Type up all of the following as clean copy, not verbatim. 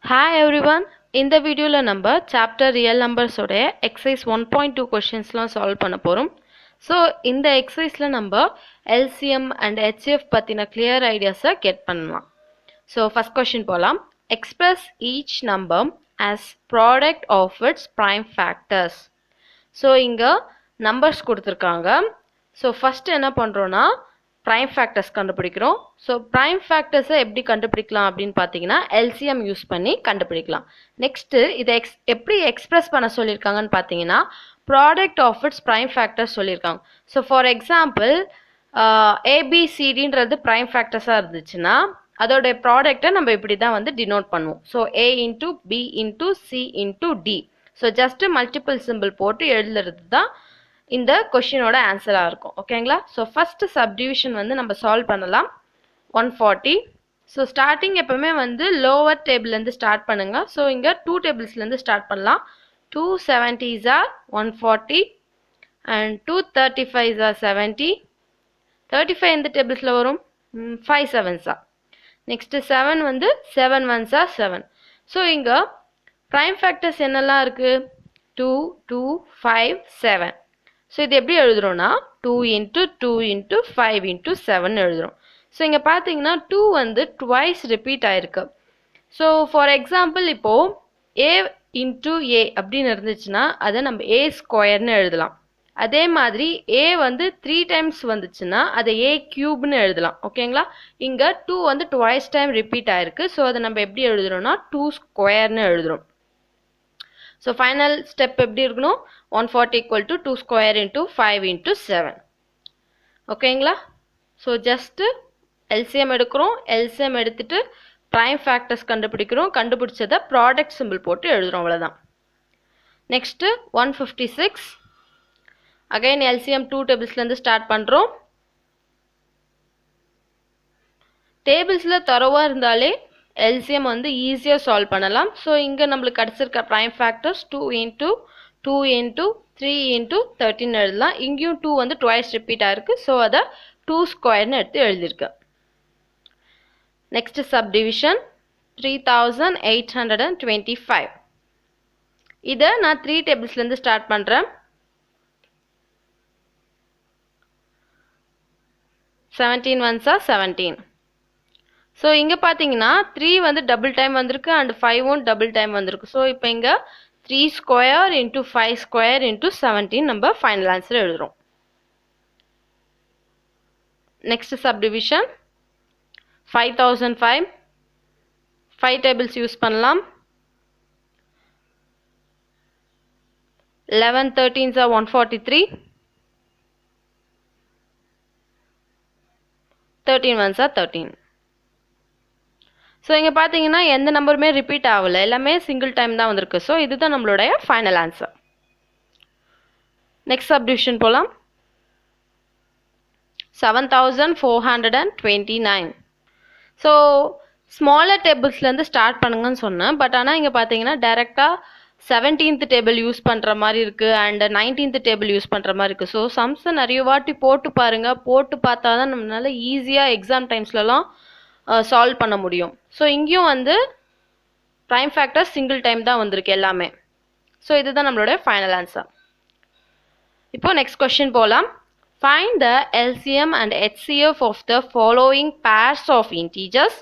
Hi everyone. இந்த வீடியோல நம்ம chapter real numbers உடைய exercise 1.2 questions solve பண்ண போறோம். So இந்த exerciseல நம்ம LCM and HCF பத்தின clear ideas get பண்ணலாம். So first question போலாம். Express each number as product of its prime factors. So இங்க numbers கொடுத்திருக்காங்க. So first என்ன பண்றோம்னா prime factors கண்டுபிடிக்கிறோம். So prime factors எப்படி கண்டுபிடிக்கலாம் அப்படின்னு பார்த்தீங்கன்னா LCM யூஸ் பண்ணி கண்டுபிடிக்கலாம். நெக்ஸ்ட் இதை எப்படி எக்ஸ்பிரஸ் பண்ண சொல்லியிருக்காங்கன்னு பார்த்தீங்கன்னா product of its prime factors சொல்லியிருக்காங்க. ஸோ ஃபார் எக்ஸாம்பிள் ஏபிசிடின்றது prime factorsஸாக இருந்துச்சுன்னா அதோட ப்ராடக்டை நம்ம இப்படி தான் வந்து டினோட் பண்ணுவோம். So A into B into C into D. So just multiple simple போட்டு எழுதுறது தான் இந்த கொஷினோட ஆன்சராக இருக்கும். ஓகேங்களா? ஸோ ஃபர்ஸ்ட் சப்டிவிஷன் வந்து நம்ம சால்வ் பண்ணலாம். 140. ஸோ ஸ்டார்டிங் எப்பவுமே வந்து லோவர் டேபிள்லேருந்து ஸ்டார்ட் பண்ணுங்க. ஸோ இங்கே 2 டேபிள்ஸ்லேருந்து ஸ்டார்ட் பண்ணலாம். 2 70s are 140 and 2 35s are 70. 35 எந்த டேபிள்ஸில் வரும்? 5 7s are. நெக்ஸ்ட் 7 வந்து 7 1s are 7. ஸோ இங்கே ப்ரைம் ஃபேக்டர்ஸ் என்னெல்லாம் இருக்குது? 2 2 5 7. ஸோ இது எப்படி எழுதுறோம்னா 2 இன்ட்டு 2 இன்ட்டு 5 இன்ட்டு 7 எழுதுறோம். ஸோ இங்கே பார்த்தீங்கன்னா 2 வந்து ட்வைஸ் ரிப்பீட் ஆயிருக்கு. ஸோ ஃபார் எக்ஸாம்பிள் இப்போது A இன்ட்டு A அப்படின்னு இருந்துச்சுன்னா அதை நம்ம A ஸ்கொயர்னு எழுதலாம். அதே மாதிரி A வந்து 3 டைம்ஸ் வந்துச்சுன்னா அதை A கியூப்னு எழுதலாம். ஓகேங்களா? இங்கே 2 வந்து ட்வைஸ் டைம் ரிப்பீட் ஆயிருக்கு. ஸோ அதை நம்ம எப்படி எழுதுறோம்னா 2 ஸ்கொயர்னு எழுதுறோம். ஸோ ஃபைனல் ஸ்டெப் எப்படி இருக்கணும்? 140 equal to 2 square into 5 into 7. ஓகேங்களா? ஸோ ஜஸ்ட்டு எல்சிஎம் எடுக்கிறோம். எல்சிஎம் எடுத்துட்டு ப்ரைம் ஃபேக்டர்ஸ் கண்டுபிடிக்கிறோம். கண்டுபிடிச்சதை ப்ராடக்ட் சிம்பிள் போட்டு எழுதுகிறோம். அவ்வளோதான். நெக்ஸ்ட்டு 156. அகைன் எல்சிஎம் 2 டேபிள்ஸ்லேருந்து ஸ்டார்ட் பண்ணுறோம். டேபிள்ஸில் தரோவாக இருந்தாலே எல்சிஎம் வந்து ஈஸியாக சால்வ் பண்ணலாம். ஸோ இங்கே நம்மளுக்கு கிடச்சிருக்க prime factors 2 into 2 into 3 into 13 எழுதலாம். இங்கேயும் 2 வந்து ட்வைஸ் ரிப்பீட் ஆயிருக்கு. ஸோ அதை 2 ஸ்கொயர்னு எடுத்து எழுதியிருக்கேன். Next subdivision 3825. இதை நான் 3 டேபிள்ஸ்லேருந்து ஸ்டார்ட் பண்ணுறேன். 17 1s are 17. ஸோ இங்கே பார்த்தீங்கன்னா 3 வந்து டபுள் டைம் வந்திருக்கு அண்ட் 5ம் டபுள் டைம் வந்திருக்கு. ஸோ இப்போ இங்கே 3 ஸ்கொயர் இன்ட்டு 5 ஸ்கொயர் இன்ட்டு 17 நம்ம ஃபைனல் ஆன்சர் எழுதுகிறோம். Next subdivision 5005. 5 டேபிள்ஸ் யூஸ் பண்ணலாம். 11 13s are 143. 13 1s are 13. So இங்கே பார்த்தீங்கன்னா எந்த நம்பருமே ரிப்பீட் ஆகலை, எல்லாமே சிங்கிள் டைம் தான் வந்திருக்கு. ஸோ இதுதான் நம்மளுடைய ஃபைனல் ஆன்சர். நெக்ஸ்ட் சப்டிவிஷன் போகலாம். 7429. ஸோ ஸ்மாலர் டேபிள்ஸ்லேருந்து ஸ்டார்ட் பண்ணுங்கன்னு சொன்னேன். பட் ஆனால் இங்கே பார்த்தீங்கன்னா டைரெக்டாக 17th டேபிள் யூஸ் பண்ணுற மாதிரி இருக்குது அண்ட் 19th டேபிள் யூஸ் பண்ணுற மாதிரி இருக்குது. ஸோ சம்ஸை நிறைய வாட்டி போட்டு பாருங்கள். போட்டு பார்த்தா தான் நம்மளால ஈஸியாக எக்ஸாம் டைம்ஸ்லலாம் சால்வ் பண்ண முடியும். ஸோ இங்கேயும் வந்து ப்ரைம் ஃபேக்டர் சிங்கிள் டைம் தான் வந்திருக்கு எல்லாமே. ஸோ இதுதான் நம்மளுடைய ஃபைனல் ஆன்சர். இப்போ நெக்ஸ்ட் கொஸ்டின் போகலாம். Find the LCM and HCF of the following pairs of integers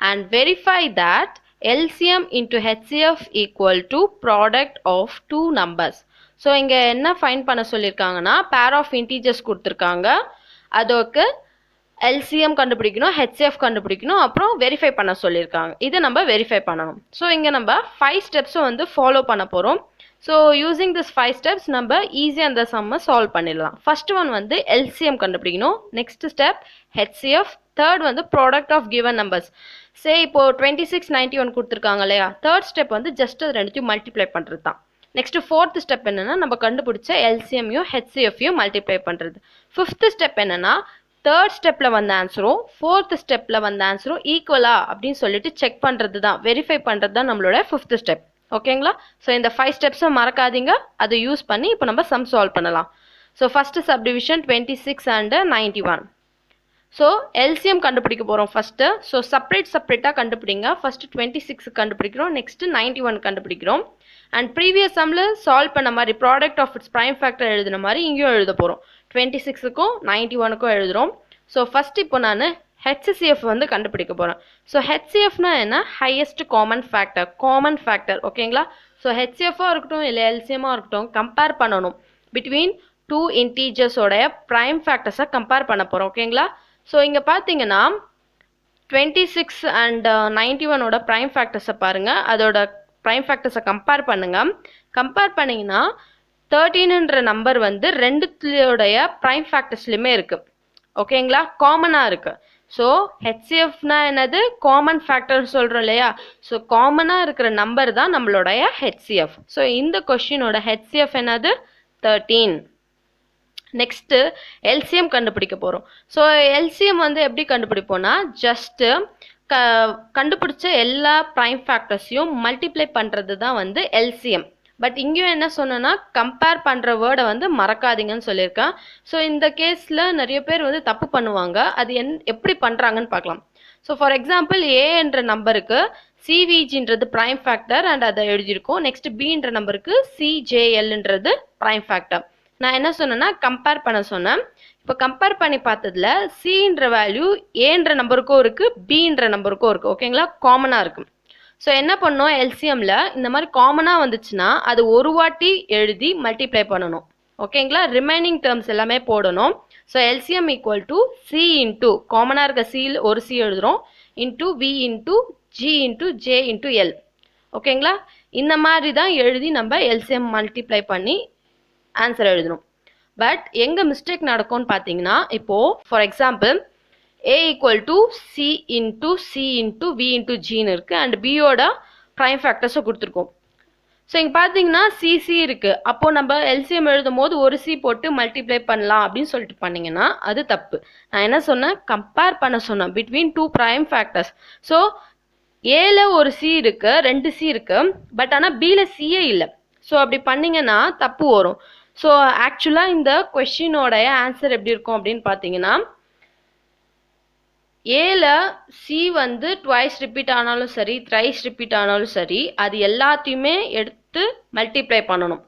and verify that LCM into HCF equal to product of two numbers. So இங்கே என்ன find பண்ண சொல்லியிருக்காங்கன்னா பேர் ஆஃப் இன்டீஜர்ஸ் கொடுத்துருக்காங்க. அதோக்கு LCM கண்டுபிடிக்கணும், HCF கண்டுபிடிக்கணும், அப்புறம் verify பண்ண சொல்லியிருக்காங்க. இதை நம்ம வெரிஃபை பண்ணணும். ஸோ இங்கே நம்ம 5 ஸ்டெப்ஸும் வந்து ஃபாலோ பண்ண போகிறோம். ஸோ யூஸிங் திஸ் 5 ஸ்டெப்ஸ் நம்ம ஈஸியாக அந்த சம்மை சால்வ் பண்ணிடலாம். ஃபர்ஸ்ட் ஒன் வந்து LCM கண்டுபிடிக்கணும். Next step HCF. தேர்ட் வந்து ப்ராடக்ட் ஆஃப் கிவன் நம்பர்ஸ். இப்போ 26 91 கொடுத்துருக்காங்க இல்லையா? தேர்ட் ஸ்டெப் வந்து ஜஸ்ட் அது ரெண்டுத்தையும் மல்டிப்ளை பண்ணுறது தான். நெக்ஸ்ட் ஃபோர்த் ஸ்டெப் என்னன்னா நம்ம கண்டுபிடிச்ச LCMயும் HCFயும் மல்டிப்ளை பண்ணுறது. ஃபிஃப்த் ஸ்டெப் என்னன்னா தேர்ட் ஸ்டெப்பில் வந்த ஆன்சரும் ஃபோர்த் ஸ்டெப்பில் வந்த ஆன்சரும் ஈக்குவலா அப்படின்னு சொல்லிட்டு செக் பண்ணுறது தான், வெரிஃபை பண்ணுறது தான் நம்மளோட ஃபிஃப்த் ஸ்டெப். ஓகேங்களா? ஸோ இந்த 5 ஸ்டெப்ஸும் மறக்காதீங்க. அதை யூஸ் பண்ணி இப்போ நம்ம சம் சால்வ் பண்ணலாம். So first subdivision 26 and 91. So LCM கண்டுபிடிக்க போகிறோம் ஃபஸ்ட்டு. ஸோ செப்பரேட்டாக கண்டுபிடிங்க. ஃபஸ்ட்டு 26 கண்டுபிடிக்கிறோம், நெக்ஸ்ட்டு 91 கண்டுபிடிக்கிறோம். அண்ட் ப்ரீவியஸ் சம்மில் சால்வ் பண்ண மாதிரி product of its prime factor எழுதுன மாதிரி இங்கேயும் எழுத போகிறோம். 26க்கும் 91க்கும் எழுதுகிறோம். ஸோ ஃபஸ்ட் இப்போ நான் HCF வந்து கண்டுபிடிக்க போகிறேன். ஸோ HCFனா என்ன? Highest common factor. ஓகேங்களா? ஸோ HCFாக இருக்கட்டும் இல்லை எல்சிஎம்மாக இருக்கட்டும், கம்பேர் பண்ணணும் பிட்வீன் டூ இன்டீஜர்ஸோடைய ப்ரைம் ஃபேக்டர்ஸை கம்பேர் பண்ண போகிறோம். ஓகேங்களா? ஸோ இங்கே பார்த்தீங்கன்னா 26 அண்ட் 91ஓட ப்ரைம் ஃபேக்டர்ஸை பாருங்கள். அதோட ப்ரைம் ஃபேக்டர்ஸை கம்பேர் பண்ணுங்கள். கம்பேர் பண்ணிங்கன்னா 13ன்ற நம்பர் வந்து ரெண்டுத்துடைய ப்ரைம் ஃபேக்டர்ஸ்லையுமே இருக்குது. ஓகேங்களா? காமனாக இருக்குது. ஸோ HCFனா என்னது? காமன் ஃபேக்டர்னு சொல்கிறோம் இல்லையா? ஸோ காமனாக இருக்கிற நம்பர் தான் நம்மளுடைய HCF. ஸோ இந்த கொஷினோட HCF என்னது? 13. நெக்ஸ்ட்டு எல்சிஎம் கண்டுபிடிக்க போகிறோம். ஸோ எல்சிஎம் வந்து எப்படி கண்டுபிடிப்போம்னா, ஜஸ்ட்டு கண்டுபிடிச்ச எல்லா ப்ரைம் ஃபேக்டர்ஸையும் மல்டிப்ளை பண்ணுறது தான் வந்து எல்சிஎம். பட் இங்கேயும் என்ன சொன்னேன்னா, கம்பேர் பண்ணுற வேர்டை வந்து மறக்காதீங்கன்னு சொல்லியிருக்கேன். ஸோ இந்த கேஸில் நிறைய பேர் வந்து தப்பு பண்ணுவாங்க. அது எப்படி பண்ணுறாங்கன்னு பார்க்கலாம். ஸோ ஃபார் எக்ஸாம்பிள் ஏ என்ற நம்பருக்கு சிவிஜின்றது ப்ரைம் ஃபேக்டர் அண்ட் அதை எழுதியிருக்கோம். நெக்ஸ்ட் பின்ற நம்பருக்கு சிஜேஎல்ன்றது ப்ரைம் ஃபேக்டர். நான் என்ன சொன்னேன்னா, கம்பேர் பண்ண சொன்னேன். இப்போ கம்பேர் பண்ணி பார்த்ததுல சின்ற வேல்யூ ஏன்ற நம்பருக்கும் இருக்குது, பின்ற நம்பருக்கும் இருக்குது. ஓகேங்களா? காமனாக இருக்குது. ஸோ என்ன பண்ணோம், எல்சிஎம்ல இந்த மாதிரி காமனாக வந்துச்சுன்னா அது ஒரு வாட்டி எழுதி மல்டிப்ளை பண்ணணும். ஓகேங்களா? ரிமைனிங் டேர்ம்ஸ் எல்லாமே போடணும். So LCM equal to C into காமனாக இருக்க சியில் ஒரு சி எழுதுகிறோம், into V into G into J into L. ஓகேங்களா? இந்த மாதிரி தான் எழுதி நம்ம எல்சிஎம் மல்டிப்ளை பண்ணி ஆன்சர் எழுதணும். பட் எங்கே மிஸ்டேக் நடக்கும்னு பார்த்தீங்கன்னா, இப்போது for example A equal to C into V into Gன்னு இருக்குது அண்ட் பியோட ப்ரைம் ஃபேக்டர்ஸை கொடுத்துருக்கோம். ஸோ இங்கே பார்த்தீங்கன்னா சிசி இருக்குது. அப்போது நம்ம எல்சிஎம் எழுதும் போது ஒரு சி போட்டு மல்டிப்ளை பண்ணலாம் அப்படின்னு சொல்லிட்டு பண்ணிங்கன்னா அது தப்பு. நான் என்ன சொன்னேன், கம்பேர் பண்ண சொன்னேன் between two prime factors. So ஏல ஒரு சி இருக்குது, 2 சி இருக்குது, பட் ஆனால் பியில் சியே இல்லை. ஸோ அப்படி பண்ணிங்கன்னா தப்பு வரும். ஸோ ஆக்சுவலாக இந்த கொஷினோடைய ஆன்சர் எப்படி இருக்கும் அப்படின்னு பார்த்தீங்கன்னா, ஏல சி வந்து ட்வைஸ் ரிப்பீட் ஆனாலும் சரி, த்ரைஸ் ரிப்பீட் ஆனாலும் சரி, அது எல்லாத்தையுமே எடுத்து மல்டிப்ளை பண்ணணும்.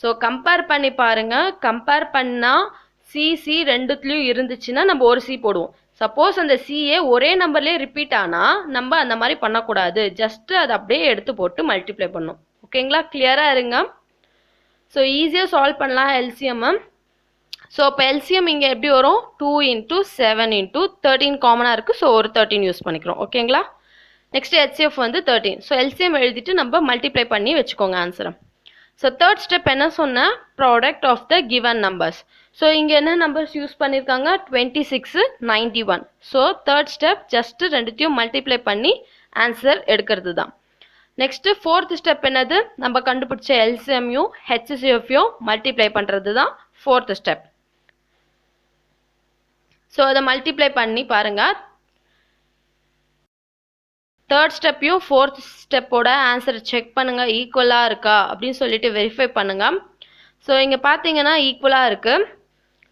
ஸோ கம்பேர் பண்ணி பாருங்கள். கம்பேர் பண்ணால் சி ரெண்டுத்துலேயும் இருந்துச்சுன்னா நம்ம ஒரு சி போடுவோம். சப்போஸ் அந்த சிஏ ஒரே நம்பர்லேயே ரிப்பீட் ஆனால் நம்ம அந்த மாதிரி பண்ணக்கூடாது. ஜஸ்ட்டு அதை அப்படியே எடுத்து போட்டு மல்டிப்ளை பண்ணணும். ஓகேங்களா? கிளியராக இருங்க. ஸோ ஈஸியாக சால்வ் பண்ணலாம் எல்சிஎம். ஸோ இப்போ எல்சிஎம் இங்கே எப்படி வரும், 2 into 7 into 13 காமனாக இருக்குது. ஸோ ஒரு 13 யூஸ் பண்ணிக்கிறோம். ஓகேங்களா? நெக்ஸ்ட் HCF வந்து 13. ஸோ எல்சிஎம் எழுதிட்டு நம்ம மல்டிப்ளை பண்ணி வச்சுக்கோங்க ஆன்சரை. ஸோ தேர்ட் ஸ்டெப் என்ன சொன்னேன், product of the given numbers. So இங்கே என்ன நம்பர்ஸ் யூஸ் பண்ணியிருக்காங்க, 26, 91. ஸோ தேர்ட் ஸ்டெப் ஜஸ்ட்டு ரெண்டுத்தையும் மல்டிப்ளை பண்ணி ஆன்சர் எடுக்கிறது தான். நெக்ஸ்ட்டு ஃபோர்த் ஸ்டெப் என்னது, நம்ம கண்டுபிடிச்ச எல்சிஎம்யும் HCFயும் மல்டிப்ளை பண்ணுறது தான் ஃபோர்த் ஸ்டெப். ஸோ அதை மல்டிப்ளை பண்ணி பாருங்கள். தேர்ட் ஸ்டெப்பையும் ஃபோர்த் ஸ்டெப்போட ஆன்சரை செக் பண்ணுங்கள், ஈக்குவலாக இருக்கா அப்படின்னு சொல்லிட்டு வெரிஃபை பண்ணுங்கள். ஸோ இங்கே பார்த்தீங்கன்னா ஈக்குவலாக இருக்குது.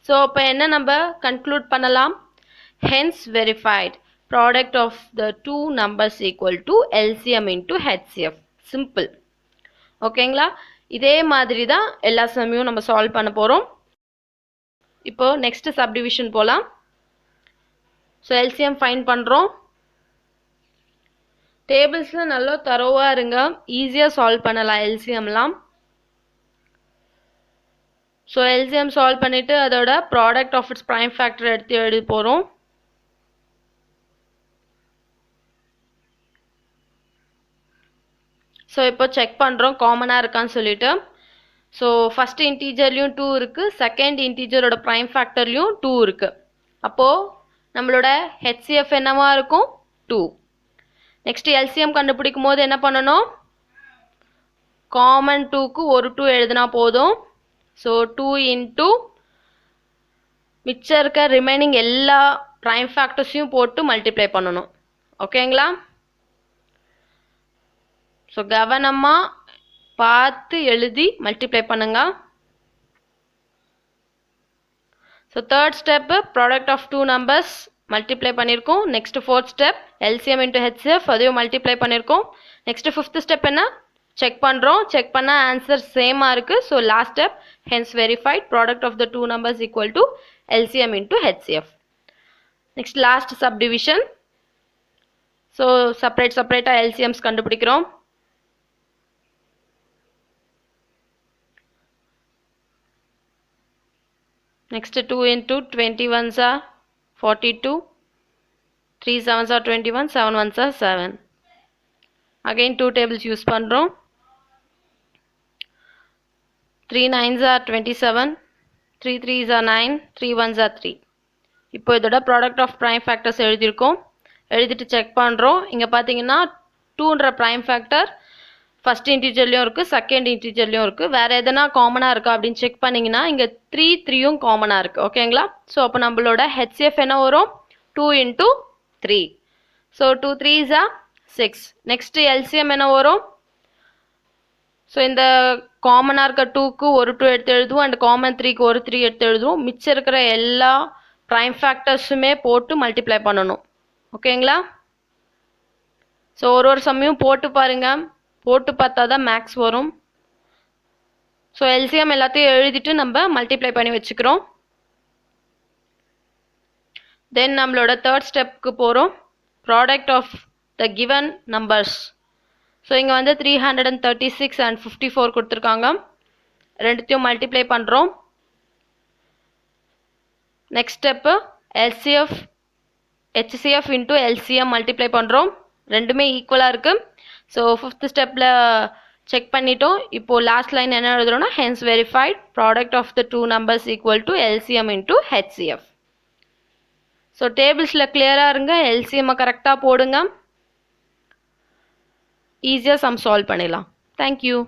ஸோ இப்போ என்ன நம்ம கன்க்ளூட் பண்ணலாம், hence verified product of the two numbers equal to LCM into HCF. Simple. ஓகேங்களா? இதே மாதிரி தான் எல்லா சமையும் நம்ம சால்வ் பண்ண போகிறோம். இப்போது நெக்ஸ்ட்டு சப்டிவிஷன் போகலாம். ஸோ எல்சிஎம் ஃபைண்ட் பண்ணுறோம். டேபிள்ஸில் நல்லா தரோவாக இருங்க, ஈஸியாக சால்வ் பண்ணலாம் எல்சிஎம்லாம். ஸோ எல்சிஎம் சால்வ் பண்ணிவிட்டு அதோட product of its prime factor எடுத்து எழுதி போகிறோம். ஸோ இப்போ செக் பண்ணுறோம் காமனாக இருக்கான்னு சொல்லிட்டு. ஸோ ஃபஸ்ட் இன்டீஜர்லேயும் 2 இருக்குது, செகண்ட் இன்டீஜரோட ப்ரைம் ஃபேக்டர்லேயும் 2 இருக்குது. அப்போது நம்மளோட HCF என்னவா இருக்கும், 2. நெக்ஸ்ட் எல்சிஎம் கண்டுபிடிக்கும் போது என்ன பண்ணணும், காமன் 2க்கு ஒரு 2 எழுதினா போதும். ஸோ 2 into மிச்சம் இருக்க ரிமைனிங் எல்லா ப்ரைம் ஃபேக்டர்ஸையும் போட்டு மல்டிப்ளை பண்ணணும். ஓகேங்களா? ஸோ கவனமாக பார்த்து எழுதி மல்டிப்ளை பண்ணுங்க. So third step product of two numbers multiply பண்ணியிருக்கோம். Next fourth step LCM into HCF, அதையும் மல்டிப்ளை பண்ணியிருக்கோம். நெக்ஸ்ட் ஃபிஃப்த் ஸ்டெப் என்ன, செக் பண்ணுறோம். செக் பண்ணால் ஆன்சர் சேமாக இருக்குது. So last step hence verified product of the two numbers equal to LCM into HCF. Next last subdivision. So செப்பரேட்டாக எல்சிஎம்ஸ் கண்டுபிடிக்கிறோம். Next 2 into 21s are 42, 3 7s are 21, 7 1s are 7. Again 2 tables use பண்றோம். 3 9s are 27, 3 3s are 9, 3 1s are 3. இப்போ இதோட product of prime factors எழுதியிருக்கோம். எழுதிட்டு check பண்ணுறோம். இங்கே பார்த்தீங்கன்னா 2ன்ற ப்ரைம் ஃபேக்டர் ஃபஸ்ட் இன்டீஜர்லையும் இருக்குது, செகண்ட் இன்டீஜர்லையும் இருக்குது. வேறு எதனா காமனாக இருக்கா அப்படின்னு செக் பண்ணிங்கன்னா இங்கே 3 3யும் காமனாக இருக்குது. ஓகேங்களா? ஸோ அப்போ நம்மளோட ஹெச்சிஎஃப் என்ன வரும், 2 into 3. So 2 3s are 6. Next LCM என்ன வரும், ஸோ இந்த காமனாக இருக்க 2க்கு ஒரு 2 எடுத்து எழுதுவோம், அண்ட் காமன் 3க்கு ஒரு 3 எடுத்து எழுதுவோம். மிச்சம் இருக்கிற எல்லா ப்ரைம் ஃபேக்டர்ஸுமே போட்டு மல்டிப்ளை பண்ணணும். ஓகேங்களா? ஸோ ஒரு சமயம் போட்டு பாருங்கள், போட்டு பார்த்தா தான் மேக்ஸ் வரும். ஸோ எல்சிஎம் எல்லாத்தையும் எழுதிட்டு நம்ம மல்டிப்ளை பண்ணி வச்சுக்கிறோம். தென் நம்மளோட தேர்ட் ஸ்டெப்க்கு போகிறோம். Product of the given numbers. So இங்கே வந்து 336 and 54 கொடுத்துருக்காங்க. ரெண்டுத்தையும் மல்டிப்ளை பண்ணுறோம். Next step HCF into LCM multiply பண்ணுறோம். ரெண்டுமே ஈக்குவலாக இருக்குது. ஸோ ஃபிஃப்த் ஸ்டெப்பில் செக் பண்ணிட்டோம். இப்போது லாஸ்ட் லைன் என்ன எழுதுறோம்னா hence verified product of the two numbers equal to LCM into HCF. So டேபிள்ஸில் கிளியராக இருங்க, எல்சிஎம்மை கரெக்டாக போடுங்க, ஈஸியாக சம் சால்வ் பண்ணிடலாம். தேங்க்யூ.